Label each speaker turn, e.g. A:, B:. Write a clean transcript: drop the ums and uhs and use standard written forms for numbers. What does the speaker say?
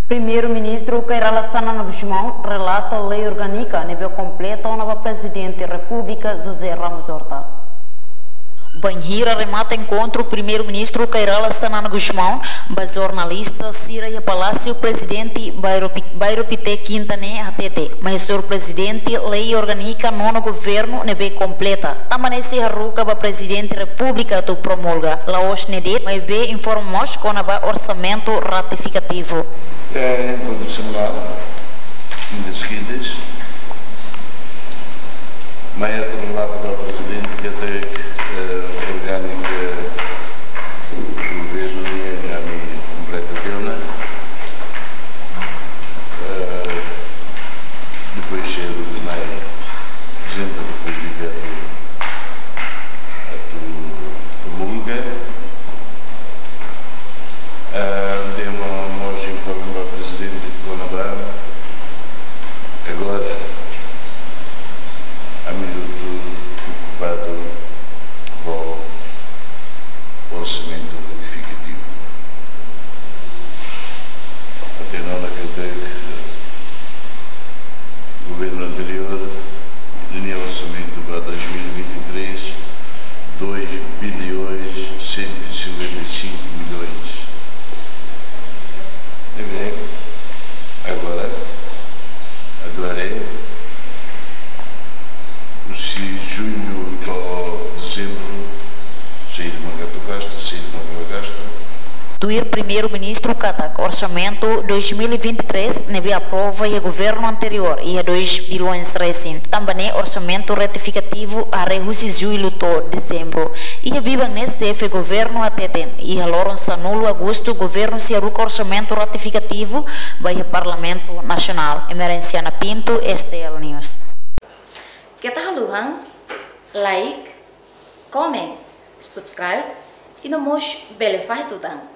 A: Primeiro-ministro Kairala Sanana Guzmão relata a lei orgânica nível completa ao novo presidente da República, José Ramos Horta. Banhira remata encontro o primeiro-ministro Kairala Sanana Guzmão, jornalista Cira e Palácio, presidente Bairo Pité Quintané ATT. Mas o presidente, lei orgânica nono governo nebe completa. Amanece Haruka ba presidente da República do promulga. Laos nedet, mas be informamos com o orçamento ratificativo.
B: É incondicional, das seguidas, mas é revelado pelo presidente que até orgânica do governo é a minha completa teona. Depois chega o Vinay, dizendo depois de ver a tua promulga. Dei uma hoje informe ao presidente de Conabá. Agora, a mim estou preocupado com o orçamento retificativo. Até não acredito que o governo anterior tinha orçamento para 2023 2 bilhões 155 milhões. Agora é se junho a dezembro sair de Mangato Gasta, sair de Mangato Gasta.
A: Do primeiro-ministro Katak, orçamento 2023 neve aprova e o governo anterior e a 2 bilhões recém. Também orçamento retificativo a reúse julho to dezembro. E a biba nesse governo ateten e a loron sanulo agosto governo se aruca orçamento ratificativo vai ao Parlamento Nacional. Emerenciana Pinto, STL News.
C: Kita haluhan, like, comment, subscribe e no mos bele faz tutang.